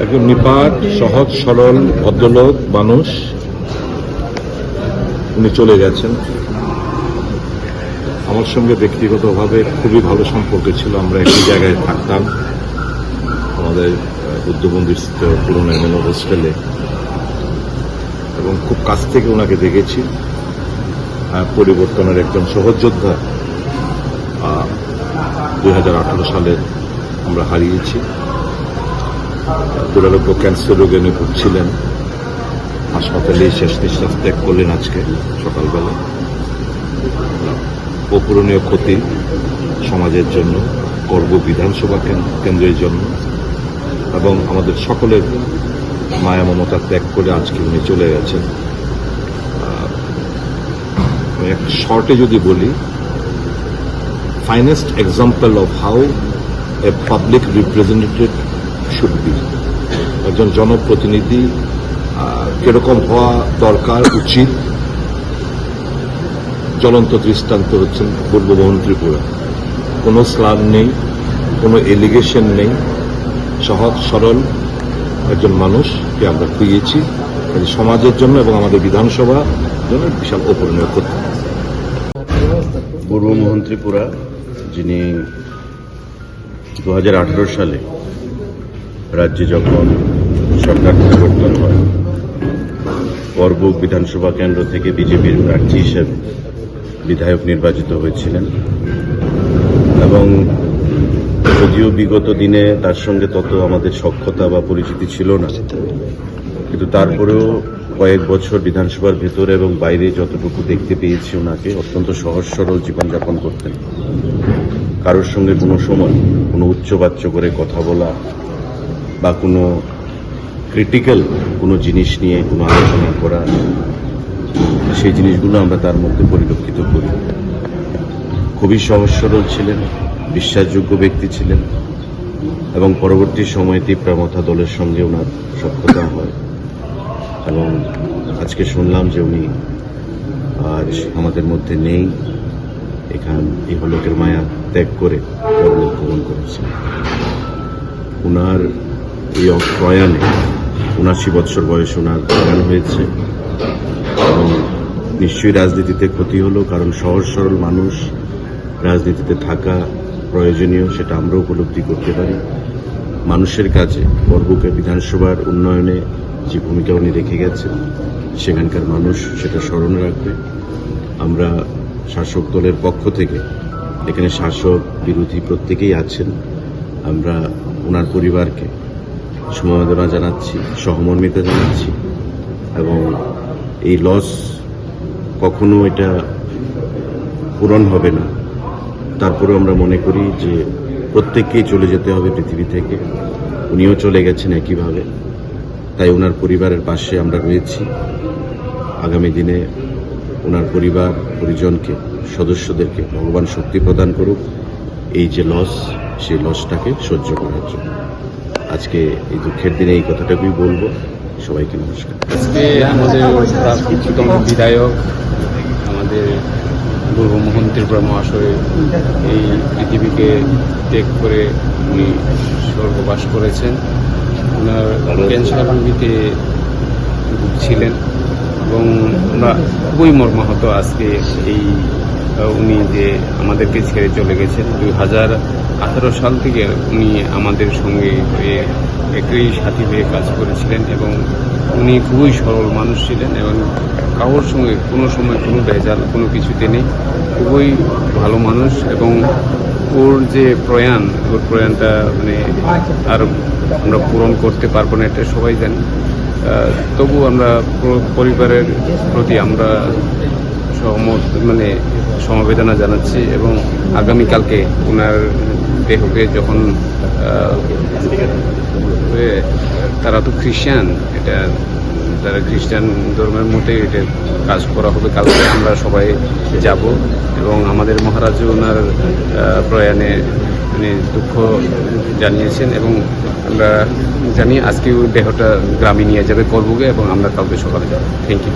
একজন নিপাট সহজ সরল ভদ্রলোক মানুষ, উনি চলে গেছেন। আমার সঙ্গে ব্যক্তিগতভাবে খুবই ভালো সম্পর্ক ছিল, আমরা একই জায়গায় থাকতাম আমাদের বুদ্ধমন্দিরস্থিত পুরনো এমএনও হোস্টেলে, এবং খুব কাছ থেকে ওনাকে দেখেছি। পরিবর্তনের একজন সহযোদ্ধা 2018 সালে আমরা হারিয়েছি। দুরারোগ্য ক্যান্সার রোগে উনি ভুগছিলেন, হাসপাতালেই শেষ নিঃশ্বাস ত্যাগ করলেন আজকে সকালবেলা। অপূরণীয় ক্ষতি সমাজের জন্য, করব বিধানসভা কেন্দ্রের জন্য, এবং আমাদের সকলের মায়া মমতা ত্যাগ করে আজকে উনি চলে গেছেন। এক শর্টে যদি বলি, finest example of how a public representative should be. একজন জনপ্রতিনিধি কিরকম হওয়া দরকার, উচিত, জ্বলন্ত দৃষ্টান্ত হচ্ছেন পূর্বমোহন ত্রিপুরা। কোনো স্লাম নেই, কোনো এলিগেশন নেই, সহজ সরল একজন মানুষকে আমরা খুঁজেছি সমাজের জন্য এবং আমাদের বিধানসভা জন্য বিশাল অপূরণীয় ক্ষতি। পূর্বমোহন ত্রিপুরা, যিনি 2018 সালে রাজ্যে যখন সরকার পরিবর্তন হয়, করবুক বিধানসভা কেন্দ্র থেকে বিজেপির প্রার্থী হিসেবে বিধায়ক নির্বাচিত হয়েছিলেন, এবং যদিও বিগত দিনে তার সঙ্গে তত আমাদের সখ্যতা বা পরিচিতি ছিল না, কিন্তু তারপরেও কয়েক বছর বিধানসভার ভেতরে এবং বাইরে যতটুকু দেখতে পেয়েছি, ওনাকে অত্যন্ত সহজ সরল জীবনযাপন করতেন। কারোর সঙ্গে কোনো সময় কোনো উচ্চবাচ্য করে কথা বলা বা কোনো ক্রিটিক্যাল কোনো জিনিস নিয়ে কোনো আলোচনা করা, সেই জিনিসগুলো আমরা তার মধ্যে পরিলক্ষিত করি। খুবই সহজ সরল ছিলেন, বিশ্বাসযোগ্য ব্যক্তি ছিলেন, এবং পরবর্তী সময়ে তীব্রামথা দলের সঙ্গে ওনার সখ্যতা হয়। এবং আজকে শুনলাম যে উনি আজ আমাদের মধ্যে নেই, ইহলোকের মায়া ত্যাগ করে পরলোক গমন করেছেন। ওনার এই প্রয়াণে ৭৯ বৎসর বয়সে ওনার প্রয়াণ হয়েছে, এবং নিশ্চয়ই রাজনীতিতে ক্ষতি হলো, কারণ সহজ সরল মানুষ রাজনীতিতে থাকা প্রয়োজনীয়, সেটা আমরা উপলব্ধি করতে পারি। মানুষের কাছে করবুকের বিধানসভার উন্নয়নে যে ভূমিকা উনি রেখে গেছেন, সেখানকার মানুষ সেটা স্মরণে রাখবে। আমরা শাসক দলের পক্ষ থেকে, এখানে শাসক বিরোধী প্রত্যেকেই আছেন, আমরা ওনার পরিবারকে সমবেদনা জানাচ্ছি, সহমর্মিতা জানাচ্ছি, এবং এই লস কখনো এটা পূরণ হবে না। তারপরেও আমরা মনে করি যে প্রত্যেককেই চলে যেতে হবে পৃথিবী থেকে, উনিও চলে গেছেন একইভাবে। তাই ওনার পরিবারের পাশে আমরা রয়েছি। আগামী দিনে ওনার পরিবার পরিজনকে, সদস্যদেরকে ভগবান শক্তি প্রদান করুক এই যে লস, সেই লসটাকে সহ্য করার জন্য। আজকে এই দুঃখের দিনে এই কথাটাকেই বলবো। সবাইকে নমস্কার। আজকে আমাদের প্রাপ্ততম বিধায়ক, আমাদের পূর্বমোহন ত্রিপুরা মহাশয় এই পৃথিবীকে ত্যাগ করে উনি স্বর্গবাস করেছেন। ওনার ক্যান্সার রোগীতে ভুগছিলেন, এবং আমরা খুবই মর্মাহত আজকে এই উনি যে আমাদেরকে ছেড়ে চলে গেছেন। 2018 সাল থেকে উনি আমাদের সঙ্গে একই সাথী হয়ে কাজ করেছিলেন, এবং উনি খুবই সরল মানুষ ছিলেন, এবং কারোর সঙ্গে কোনো সময় কোনো ভেজাল কোনো কিছুতে নেই, খুবই ভালো মানুষ। এবং ওর যে ওর প্রয়াণটা মানে আর আমরা পূরণ করতে পারবো না, এটা সবাই জানি। তবু আমরা পরিবারের প্রতি আমরা সমবেদনা জানাচ্ছি, এবং আগামীকালকে ওনার দেহকে যখন তারা তো খ্রিস্টান, তারা খ্রিস্টান ধর্মের মধ্যে এটা কাজ করা হবে। কালকে আমরা সবাই যাব, এবং আমাদের মহারাজ ওনার প্রয়াণে দুঃখ জানিয়েছেন, এবং আমরা জানি আজকে ওই দেহটা গ্রামে নিয়ে যাবে করবুকে, এবং আমরা কালকে সকালে যাব। Thank you.